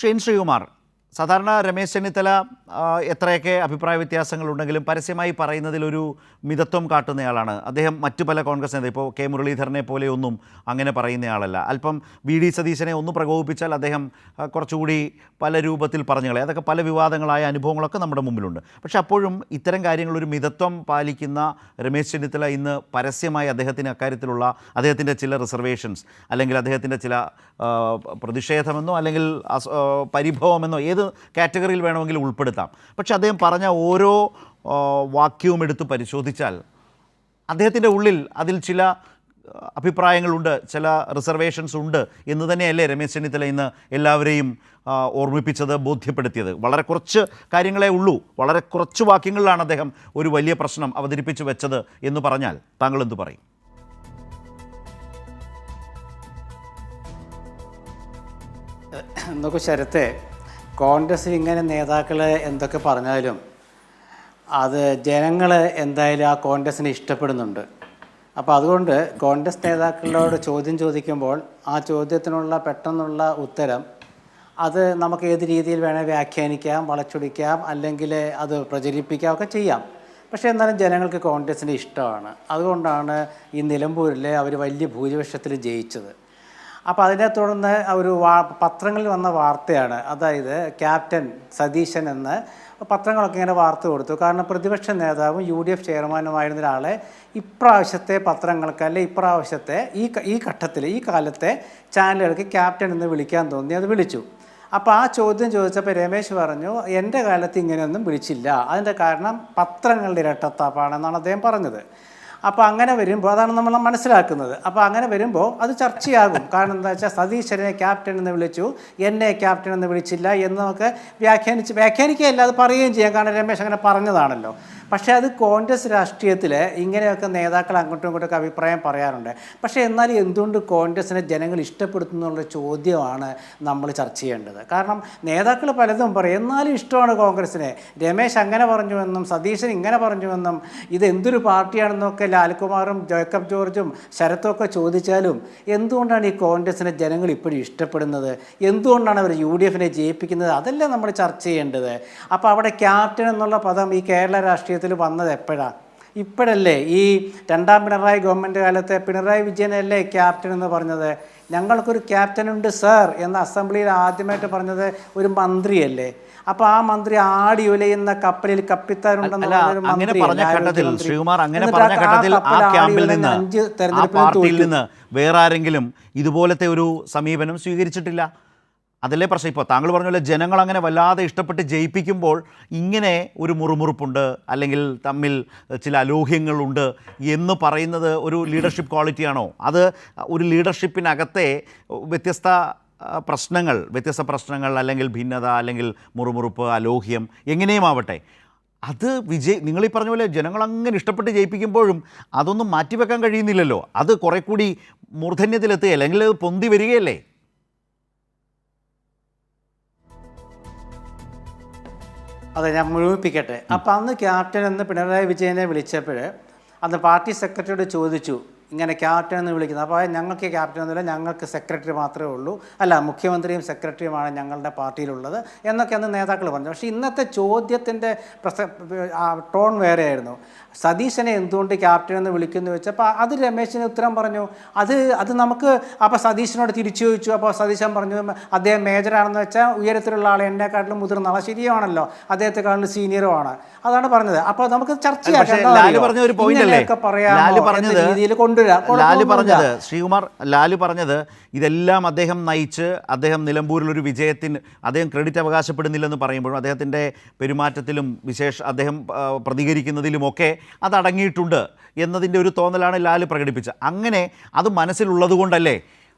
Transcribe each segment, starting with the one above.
ശ്രീകുമാർ, സാധാരണ രമേശ് ചെന്നിത്തല എത്രയൊക്കെ അഭിപ്രായ വ്യത്യാസങ്ങളുണ്ടെങ്കിലും പരസ്യമായി പറയുന്നതിലൊരു മിതത്വം കാട്ടുന്നയാളാണ് അദ്ദേഹം. മറ്റു പല കോൺഗ്രസ് നേതാക്കൾ, ഇപ്പോൾ കെ മുരളീധരനെ പോലെയൊന്നും അങ്ങനെ പറയുന്നയാളല്ല. അല്പം വി ഡി സതീശനെ ഒന്ന് പ്രകോപിപ്പിച്ചാൽ അദ്ദേഹം കുറച്ചുകൂടി പല രൂപത്തിൽ പറഞ്ഞു കളയും. അതൊക്കെ പല വിവാദങ്ങളായ അനുഭവങ്ങളൊക്കെ നമ്മുടെ മുമ്പിലുണ്ട്. പക്ഷേ അപ്പോഴും ഇത്തരം കാര്യങ്ങളൊരു മിതത്വം പാലിക്കുന്ന രമേശ് ചെന്നിത്തല ഇന്ന് പരസ്യമായി അദ്ദേഹത്തിന് അക്കാര്യത്തിലുള്ള അദ്ദേഹത്തിൻ്റെ ചില റിസർവേഷൻസ്, അല്ലെങ്കിൽ അദ്ദേഹത്തിൻ്റെ ചില പ്രതിഷേധമെന്നോ അല്ലെങ്കിൽ പരിഭവമെന്നോ ഏത് കാറ്റഗറിയിൽ വേണമെങ്കിലും ഉൾപ്പെടുത്താം. പക്ഷെ അദ്ദേഹം പറഞ്ഞ ഓരോ വാക്യവും എടുത്ത് പരിശോധിച്ചാൽ അദ്ദേഹത്തിൻ്റെ ഉള്ളിൽ അതിൽ ചില അഭിപ്രായങ്ങളുണ്ട്, ചില റിസർവേഷൻസ് ഉണ്ട് എന്ന് തന്നെയല്ലേ രമേശ് ചെന്നിത്തല ഇന്ന് എല്ലാവരെയും ഓർമ്മിപ്പിച്ചത്, ബോധ്യപ്പെടുത്തിയത്. വളരെ കുറച്ച് കാര്യങ്ങളേ ഉള്ളൂ, വളരെ കുറച്ച് വാക്യങ്ങളിലാണ് അദ്ദേഹം ഒരു വലിയ പ്രശ്നം അവതരിപ്പിച്ച് വെച്ചത് എന്ന് പറഞ്ഞാൽ താങ്കൾ എന്തു പറയും? എന്നൊക്കെ ശരത്തെ, കോൺഗ്രസ് ഇങ്ങനെ നേതാക്കൾ എന്തൊക്കെ പറഞ്ഞാലും അത് ജനങ്ങൾ എന്തായാലും ആ കോൺഗ്രസിനെ ഇഷ്ടപ്പെടുന്നുണ്ട്. അപ്പോൾ അതുകൊണ്ട് കോൺഗ്രസ് നേതാക്കളോട് ചോദ്യം ചോദിക്കുമ്പോൾ ആ ചോദ്യത്തിനുള്ള പെട്ടെന്നുള്ള ഉത്തരം അത് നമുക്ക് ഏത് രീതിയിൽ വേണേൽ വ്യാഖ്യാനിക്കാം, വളച്ചൊടിക്കാം, അല്ലെങ്കിൽ അത് പ്രചരിപ്പിക്കാം, ഒക്കെ ചെയ്യാം. പക്ഷേ എന്നാലും ജനങ്ങൾക്ക് കോൺഗ്രസിനെ ഇഷ്ടമാണ്. അതുകൊണ്ടാണ് ഈ നിലമ്പൂരിൽ അവർ വലിയ ഭൂരിപക്ഷത്തിൽ ജയിച്ചത്. അപ്പോൾ അതിനെ തുടർന്ന് ഒരു പത്രങ്ങളിൽ വന്ന വാർത്തയാണ്, അതായത് ക്യാപ്റ്റൻ സതീശൻ എന്ന് പത്രങ്ങളൊക്കെ ഇങ്ങനെ വാർത്ത കൊടുത്തു. കാരണം പ്രതിപക്ഷ നേതാവും UDF ചെയർമാനുമായിരുന്ന ഒരാളെ ഇപ്രാവശ്യത്തെ പത്രങ്ങൾക്ക്, അല്ലെ ഇപ്രാവശ്യത്തെ ഈ ഘട്ടത്തിൽ ഈ കാലത്തെ ചാനലുകൾക്ക് ക്യാപ്റ്റൻ എന്ന് വിളിക്കാൻ തോന്നി, അത് വിളിച്ചു. അപ്പോൾ ആ ചോദ്യം ചോദിച്ചപ്പോൾ രമേശ് പറഞ്ഞു, എൻ്റെ കാലത്ത് ഇങ്ങനെയൊന്നും വിളിച്ചില്ല, അതിൻ്റെ കാരണം പത്രങ്ങളുടെ ഇരട്ടത്താപ്പാണെന്നാണ് അദ്ദേഹം പറഞ്ഞത്. അപ്പോൾ അങ്ങനെ വരുമ്പോൾ അതാണ് നമ്മൾ മനസ്സിലാക്കുന്നത്. അപ്പോൾ അങ്ങനെ വരുമ്പോൾ അത് ചർച്ചയാകും. കാരണം എന്താ വെച്ചാൽ സതീശനെ ക്യാപ്റ്റൻ എന്ന് വിളിച്ചു, എന്നെ ക്യാപ്റ്റൻ എന്ന് വിളിച്ചില്ല എന്നൊക്കെ വ്യാഖ്യാനിക്കുകയല്ല, അത് പറയുകയും ചെയ്യാം. കാരണം രമേശ് അങ്ങനെ പറഞ്ഞതാണല്ലോ. പക്ഷേ അത് കോൺഗ്രസ് രാഷ്ട്രീയത്തിൽ ഇങ്ങനെയൊക്കെ നേതാക്കൾ അങ്ങോട്ടും ഇങ്ങോട്ടൊക്കെ അഭിപ്രായം പറയാറുണ്ട്. പക്ഷേ എന്നാലും എന്തുകൊണ്ട് കോൺഗ്രസിനെ ജനങ്ങൾ ഇഷ്ടപ്പെടുത്തുന്നുള്ള ചോദ്യമാണ് നമ്മൾ ചർച്ച ചെയ്യേണ്ടത്. കാരണം നേതാക്കൾ പലതും പറയും, എന്നാലും ഇഷ്ടമാണ് കോൺഗ്രസിനെ. രമേശ് അങ്ങനെ പറഞ്ഞുവെന്നും സതീശൻ ഇങ്ങനെ പറഞ്ഞുവെന്നും ഇതെന്തൊരു പാർട്ടിയാണെന്നൊക്കെ ലാൽകുമാറും ജേക്കബ് ജോർജും ശരത്തുമൊക്കെ ചോദിച്ചാലും എന്തുകൊണ്ടാണ് ഈ കോൺഗ്രസിനെ ജനങ്ങൾ ഇപ്പോഴും ഇഷ്ടപ്പെടുന്നത്, എന്തുകൊണ്ടാണ് അവർ UDFനെ ജയിപ്പിക്കുന്നത്, അതല്ലേ നമ്മൾ ചർച്ച ചെയ്യേണ്ടത്. അപ്പോൾ അവിടെ ക്യാപ്റ്റൻ എന്നുള്ള പദം ഈ കേരള രാഷ്ട്രീയത്തിൽ വന്നത് എപ്പോഴാണ്? ഇപ്പോഴല്ലേ? ഈ രണ്ടാം പിണറായി ഗവൺമെൻറ് കാലത്തെ പിണറായി വിജയനല്ലേ ക്യാപ്റ്റൻ എന്ന് പറഞ്ഞത്. ഞങ്ങൾക്കൊരു ക്യാപ്റ്റനുണ്ട് സാർ എന്ന് അസംബ്ലിയിൽ ആദ്യമായിട്ട് പറഞ്ഞത് ഒരു മന്ത്രിയല്ലേ. അപ്പോൾ ആ മന്ത്രി ആടി ഉലയുന്ന കപ്പലിൽ കപ്പിത്താരുണ്ടെന്നുള്ള വേറെ ആരെങ്കിലും ഇതുപോലത്തെ ഒരു സമീപനം സ്വീകരിച്ചിട്ടില്ല. അതല്ലേ പ്രശ്നം. ഇപ്പോൾ താങ്കൾ പറഞ്ഞ പോലെ ജനങ്ങൾ അങ്ങനെ വല്ലാതെ ഇഷ്ടപ്പെട്ട് ജയിപ്പിക്കുമ്പോൾ ഇങ്ങനെ ഒരു മുറുമുറുപ്പുണ്ട്, അല്ലെങ്കിൽ തമ്മിൽ ചില അലോഹ്യങ്ങളുണ്ട് എന്ന് പറയുന്നത് ഒരു ലീഡർഷിപ്പ് ക്വാളിറ്റിയാണോ? അത് ഒരു ലീഡർഷിപ്പിനകത്തെ വ്യത്യസ്ത പ്രശ്നങ്ങൾ അല്ലെങ്കിൽ ഭിന്നത, അല്ലെങ്കിൽ മുറുമുറുപ്പ്, അലോഹ്യം, എങ്ങനെയും ആവട്ടെ, അത് നിങ്ങളീ പറഞ്ഞ പോലെ ജനങ്ങൾ അങ്ങനെ ഇഷ്ടപ്പെട്ട് ജയിപ്പിക്കുമ്പോഴും അതൊന്നും മാറ്റിവെക്കാൻ കഴിയുന്നില്ലല്ലോ. അത് കുറെ കൂടി മൂർധന്യത്തിലെത്തുക, അല്ലെങ്കിൽ പൊന്തി വരികയല്ലേ? അതെ, ഞാൻ മുഴുമിപ്പിക്കട്ടെ. അപ്പോൾ അന്ന് ക്യാപ്റ്റൻ എന്ന് പിണറായി വിജയനെ വിളിച്ചപ്പോൾ അന്ന് പാർട്ടി സെക്രട്ടറിയോട് ചോദിച്ചു, ഇങ്ങനെ ക്യാപ്റ്റൻ എന്ന് വിളിക്കുന്നത്. അപ്പോൾ ഞങ്ങൾക്ക് ക്യാപ്റ്റൻ ഒന്നുമില്ല, ഞങ്ങൾക്ക് സെക്രട്ടറി മാത്രമേ ഉള്ളൂ, അല്ല മുഖ്യമന്ത്രിയും സെക്രട്ടറിയുമാണ് ഞങ്ങളുടെ പാർട്ടിയിലുള്ളത് എന്നൊക്കെ അന്ന് നേതാക്കൾ പറഞ്ഞു. പക്ഷേ ഇന്നത്തെ ചോദ്യത്തിൻ്റെ ടോൺ വേറെയായിരുന്നു. സതീശനെ എന്തുകൊണ്ട് ക്യാപ്റ്റൻ എന്ന് വിളിക്കുന്നു വെച്ചപ്പോൾ അത് രമേശിന് ഉത്തരം പറഞ്ഞു, അത് നമുക്ക്. അപ്പോൾ സതീശനോട് തിരിച്ചു ചോദിച്ചു. അപ്പോൾ സതീശൻ പറഞ്ഞു, അദ്ദേഹം മേജറാണെന്ന് വെച്ചാൽ ഉയരത്തിലുള്ള ആൾ എന്നെക്കാട്ടിലും മുതിർന്ന ആൾ, ശരിയാണല്ലോ, അദ്ദേഹത്തെക്കാട്ടിലും സീനിയറും ആണ്, അതാണ് പറഞ്ഞത്. അപ്പോൾ നമുക്ക് ചർച്ച ചെയ്യാം. ശ്രീകുമാർ, ലാല് പറഞ്ഞത് ഇതെല്ലാം അദ്ദേഹം നയിച്ച് അദ്ദേഹം നിലമ്പൂരിലൊരു വിജയത്തിന് അദ്ദേഹം ക്രെഡിറ്റ് അവകാശപ്പെടുന്നില്ലെന്ന് പറയുമ്പോഴും അദ്ദേഹത്തിൻ്റെ പെരുമാറ്റത്തിലും അദ്ദേഹം പ്രതികരിക്കുന്നതിലുമൊക്കെ അതടങ്ങിയിട്ടുണ്ട് എന്നതിൻ്റെ ഒരു തോന്നലാണ് ലാല് പ്രകടിപ്പിച്ചത്. അങ്ങനെ അത് മനസ്സിലുള്ളത് കൊണ്ടല്ലേ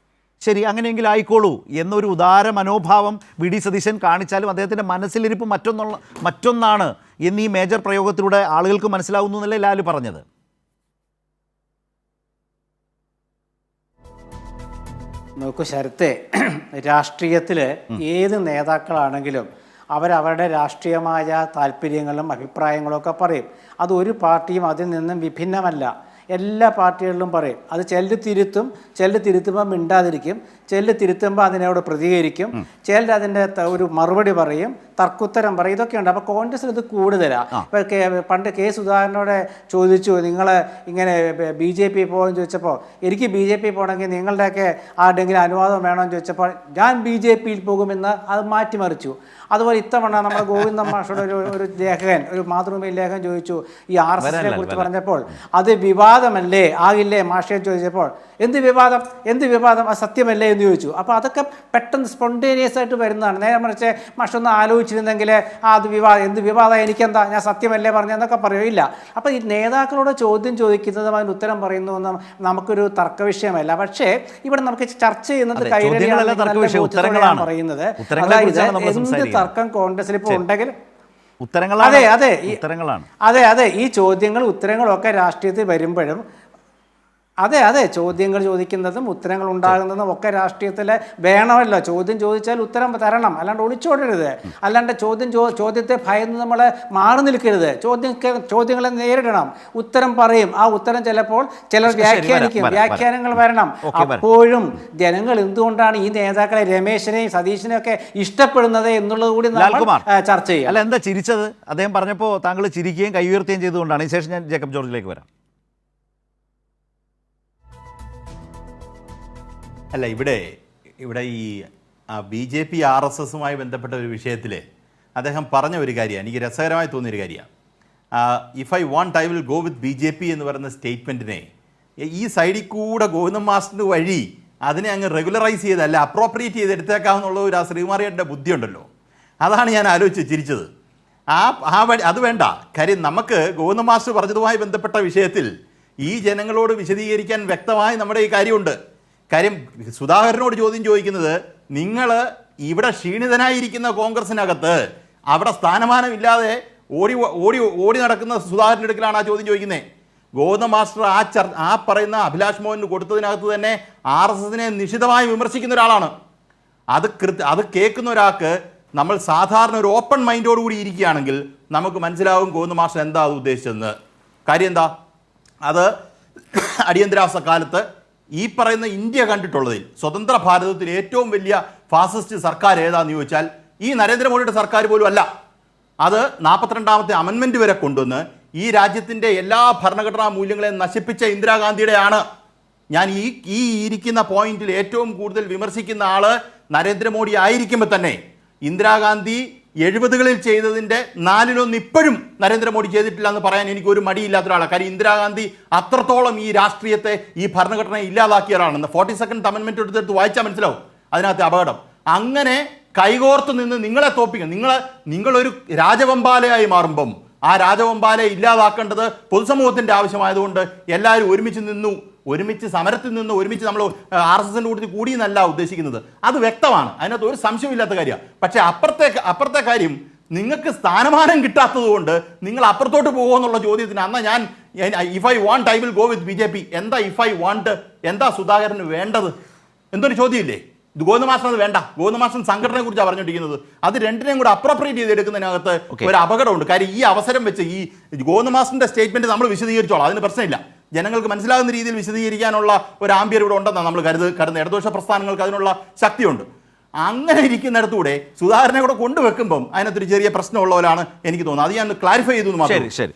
ശരി, അങ്ങനെയെങ്കിൽ ആയിക്കോളൂ എന്നൊരു ഉദാര മനോഭാവം വി ഡി സതീശൻ കാണിച്ചാലും അദ്ദേഹത്തിൻ്റെ മനസ്സിലിരിപ്പ് മറ്റൊന്നാണ് എന്നീ മേജർ പ്രയോഗത്തിലൂടെ ആളുകൾക്ക് മനസ്സിലാവുന്നു എന്നല്ലേ ലാല് പറഞ്ഞത്. നോക്കൂ ശരത്തെ, രാഷ്ട്രീയത്തിൽ ഏത് നേതാക്കളാണെങ്കിലും അവരവരുടെ രാഷ്ട്രീയമായ താല്പര്യങ്ങളും അഭിപ്രായങ്ങളും ഒക്കെ പറയും. അതൊരു പാർട്ടിയും അതിൽ നിന്നും വിഭിന്നമല്ല. എല്ലാ പാർട്ടികളിലും പറയും. അത് ചിലർ തിരുത്തും, ചിലർ തിരുത്തുമ്പോൾ മിണ്ടാതിരിക്കും, ചിലർ തിരുത്തുമ്പോൾ അതിനോട് പ്രതികരിക്കും, ചിലർ അതിൻ്റെ ഒരു മറുപടി പറയും, തർക്കുത്തരം പറയും, ഇതൊക്കെയുണ്ട്. അപ്പോൾ കോൺഗ്രസ്സിൽ ഇത് കൂടുതലാണ്. ഇപ്പോൾ പണ്ട് കെ സുധാകരനോട് ചോദിച്ചു, നിങ്ങൾ ഇങ്ങനെ BJP പോകുമെന്ന് ചോദിച്ചപ്പോൾ, എനിക്ക് BJP പോകണമെങ്കിൽ നിങ്ങളുടെയൊക്കെ ആരുടെയെങ്കിലും അനുവാദം വേണമെന്ന് ചോദിച്ചപ്പോൾ ഞാൻ BJPയിൽ പോകുമെന്ന് അത് മാറ്റിമറിച്ചു. അതുപോലെ ഇത്തവണ നമ്മുടെ ഗോവിന്ദൻ മാഷോട് ഒരു ലേഖകൻ, ഒരു മാതൃഭൂമി ലേഖകൻ ചോദിച്ചു ഈ RSSനെ കുറിച്ച് പറഞ്ഞപ്പോൾ, അത് വിവാദമല്ലേ ആകില്ലേ മാഷെ ചോദിച്ചപ്പോൾ, എന്ത് വിവാദം അത് സത്യമല്ലേ എന്ന് ചോദിച്ചു. അപ്പോൾ അതൊക്കെ പെട്ടെന്ന് സ്പോണ്ടേനിയസ് ആയിട്ട് വരുന്നതാണ്. നേരെ മറിച്ച് മാഷൊന്ന് ആലോചിച്ചിരുന്നെങ്കിൽ അത് എന്ത് വിവാദം, എനിക്കെന്താ, ഞാൻ സത്യമല്ലേ പറഞ്ഞെന്നൊക്കെ പറയില്ല. അപ്പോൾ ഈ നേതാക്കളോട് ചോദ്യം ചോദിക്കുന്നതും അതിന് ഉത്തരം പറയുന്നതൊന്നും നമുക്കൊരു തർക്ക വിഷയമല്ല. പക്ഷേ ഇവിടെ നമുക്ക് ചർച്ച ചെയ്യുന്നത് കൈരളിയാണ് പറയുന്നത്. അതായത് എന്ത് തർക്കം കോൺഗ്രസിൽ ഇപ്പോൾ ഉണ്ടെങ്കിൽ അതെ ഈ ചോദ്യങ്ങൾ ഉത്തരങ്ങളും ഒക്കെ രാഷ്ട്രീയത്തിൽ വരുമ്പോഴും അതെ ചോദ്യങ്ങൾ ചോദിക്കുന്നതും ഉത്തരങ്ങൾ ഉണ്ടാകുന്നതും ഒക്കെ രാഷ്ട്രീയത്തിൽ വേണമല്ലോ. ചോദ്യം ചോദിച്ചാൽ ഉത്തരം തരണം, അല്ലാണ്ട് ഒളിച്ചോടരുത്. അല്ലാണ്ട് ചോദ്യത്തെ ഭയന്ന് നമ്മൾ മാറി നിൽക്കരുത്. ചോദ്യങ്ങളെ നേരിടണം, ഉത്തരം പറയും. ആ ഉത്തരം ചിലപ്പോൾ ചിലർ വ്യാഖ്യാനിക്കും, വ്യാഖ്യാനങ്ങൾ വരണം. അപ്പോഴും ജനങ്ങൾ എന്തുകൊണ്ടാണ് ഈ നേതാക്കളെ രമേശിനെയും സതീശിനെയും ഒക്കെ ഇഷ്ടപ്പെടുന്നത് എന്നുള്ളത് കൂടി നമ്മൾ ചർച്ച ചെയ്യും. അല്ല, എന്താ ചിരിച്ചത്? അദ്ദേഹം പറഞ്ഞപ്പോൾ താങ്കൾ ചിരിക്കുകയും കൈ ഉയർത്തുകയും ചെയ്തുകൊണ്ടാണ്. ഈ ശേഷം ഞാൻ ജേക്കബ് ജോർജിലേക്ക് വരാം. അല്ല, ഇവിടെ ഈ BJP RSSുമായി ബന്ധപ്പെട്ട ഒരു വിഷയത്തിൽ അദ്ദേഹം പറഞ്ഞ ഒരു കാര്യമാണ് എനിക്ക് രസകരമായി തോന്നിയൊരു കാര്യമാണ്. If I want I will go with BJP എന്ന് പറയുന്ന സ്റ്റേറ്റ്മെൻറ്റിനെ ഈ സൈഡിൽ കൂടെ ഗോവിന്ദൻ മാസ്റ്റർ വഴി അതിനെ അങ്ങ് റെഗുലറൈസ് ചെയ്തല്ല അപ്രോപ്രിയേറ്റ് ചെയ്ത് എടുത്തേക്കാവുന്നുള്ള ഒരു ശ്രീകുമാറിയുടെ ബുദ്ധിയുണ്ടല്ലോ, അതാണ് ഞാൻ ആലോചിച്ച് ചിരിച്ചത്. അത് വേണ്ട കാര്യം. നമുക്ക് ഗോവിന്ദൻ മാസ്റ്റർ പറഞ്ഞതുമായി ബന്ധപ്പെട്ട വിഷയത്തിൽ ഈ ജനങ്ങളോട് വിശദീകരിക്കാൻ വ്യക്തമായി നമ്മുടെ ഈ കാര്യമുണ്ട്. കാര്യം സുധാകരനോട് ചോദ്യം ചോദിക്കുന്നത്, നിങ്ങൾ ഇവിടെ ക്ഷീണിതനായിരിക്കുന്ന കോൺഗ്രസിനകത്ത് അവിടെ സ്ഥാനമാനമില്ലാതെ ഓടി നടക്കുന്ന സുധാകരൻ്റെ അടുക്കലാണ് ആ ചോദ്യം ചോദിക്കുന്നത്. ഗോവിന്ദൻ മാസ്റ്റർ ആ പറയുന്ന അഭിലാഷ് മോഹന് കൊടുത്തതിനകത്ത് തന്നെ RSSനെ നിശിതമായി വിമർശിക്കുന്ന ഒരാളാണ്. അത് കേൾക്കുന്ന ഒരാൾക്ക് നമ്മൾ സാധാരണ ഒരു ഓപ്പൺ മൈൻഡോടുകൂടി ഇരിക്കുകയാണെങ്കിൽ നമുക്ക് മനസ്സിലാവും ഗോവിന്ദൻ മാസ്റ്റർ എന്താ അത് ഉദ്ദേശിച്ചതെന്ന്. കാര്യം എന്താ, അത് അടിയന്തരാവസ്ഥ കാലത്ത് ഈ പറയുന്ന ഇന്ത്യ കണ്ടിട്ടുള്ളതിൽ സ്വതന്ത്ര ഭാരതത്തിൽ ഏറ്റവും വലിയ ഫാസിസ്റ്റ് സർക്കാർ ഏതാന്ന് ചോദിച്ചാൽ ഈ നരേന്ദ്രമോദിയുടെ സർക്കാർ പോലും അല്ല. അത് 42ാമത്തെ അമെൻമെൻറ്റ് വരെ കൊണ്ടുവന്ന് ഈ രാജ്യത്തിൻ്റെ എല്ലാ ഭരണഘടനാ മൂല്യങ്ങളെയും നശിപ്പിച്ച ഇന്ദിരാഗാന്ധിയുടെയാണ്. ഞാൻ ഈ ഇരിക്കുന്ന പോയിന്റിൽ ഏറ്റവും കൂടുതൽ വിമർശിക്കുന്ന ആള് നരേന്ദ്രമോദി ആയിരിക്കുമ്പോൾ തന്നെ ഇന്ദിരാഗാന്ധി 70കളിൽ ചെയ്തതിൻ്റെ 4/1 ഇപ്പോഴും നരേന്ദ്രമോദി ചെയ്തിട്ടില്ല എന്ന് പറയാൻ എനിക്ക് ഒരു മടിയില്ലാത്ത ഒരാളാണ്. കാര്യം ഇന്ദിരാഗാന്ധി അത്രത്തോളം ഈ രാഷ്ട്രീയത്തെ, ഈ ഭരണഘടനയെ ഇല്ലാതാക്കിയ ഒരാളാണ്. 42nd അമെൻമെൻറ്റ് എടുത്തെടുത്ത് വായിച്ചാൽ മനസ്സിലാവും അതിനകത്ത് അപകടം. അങ്ങനെ കൈകോർത്ത് നിന്ന് നിങ്ങളെ തോപ്പിക്കണം. നിങ്ങളൊരു രാജവെമ്പാലയായി മാറുമ്പം ആ രാജവെമ്പാലയെ ഇല്ലാതാക്കേണ്ടത് പൊതുസമൂഹത്തിൻ്റെ ആവശ്യമായതുകൊണ്ട് എല്ലാവരും ഒരുമിച്ച് സമരത്തിൽ നിന്ന് ഒരുമിച്ച് നമ്മൾ RSSൻ്റെ കൂട്ടത്തിൽ കൂടിയെന്നല്ല ഉദ്ദേശിക്കുന്നത്. അത് വ്യക്തമാണ്, അതിനകത്ത് ഒരു സംശയമില്ലാത്ത കാര്യമാണ്. പക്ഷേ അപ്പുറത്തെ കാര്യം, നിങ്ങൾക്ക് സ്ഥാനമാനം കിട്ടാത്തത് കൊണ്ട് നിങ്ങൾ അപ്പുറത്തോട്ട് പോകുമെന്നുള്ള ചോദ്യത്തിന് അന്ന് ഞാൻ if I want I will go with BJP, എന്താ ഇഫ് ഐ വാണ്ട്, എന്താ സുധാകരന് വേണ്ടത് എന്തൊരു ചോദ്യമില്ലേ? ഇത് ഗോവിന്ദൻ മാസ്റ്റർ അത് വേണ്ട. ഗോവിന്ദൻ മാസ്റ്റർ സംഘടനയെ കുറിച്ചാണ് പറഞ്ഞുകൊണ്ടിരിക്കുന്നത്. അത് രണ്ടിനെയും കൂടെ അപ്രോപ്രിയേറ്റ് ചെയ്തെടുക്കുന്നതിനകത്ത് ഒരു അപകടമുണ്ട്. കാര്യം ഈ അവസരം വെച്ച് ഈ ഗോവിന്ദൻ മാസ്റ്ററിന്റെ സ്റ്റേറ്റ്മെന്റ് നമ്മൾ വിശദീകരിച്ചോളാം, അതിന് പ്രശ്നമില്ല. ജനങ്ങൾക്ക് മനസ്സിലാകുന്ന രീതിയിൽ വിശദീകരിക്കാനുള്ള ഒരു ആംബിയർ ഇവിടെ ഉണ്ടെന്നാണ് നമ്മൾ കരുതുന്ന. ഇടതുപക്ഷ പ്രസ്ഥാനങ്ങൾക്ക് അതിനുള്ള ശക്തിയുണ്ട്. അങ്ങനെ ഇരിക്കുന്നിടത്തൂടെ സുധാകരനെ കൂടെ കൊണ്ടുവെക്കുമ്പം അതിനകത്തൊരു ചെറിയ പ്രശ്നമുള്ളവരാണ് എനിക്ക് തോന്നുന്നത്. അത് ഞാൻ ക്ലാരിഫൈ ചെയ്തു മാത്രം. ശരി.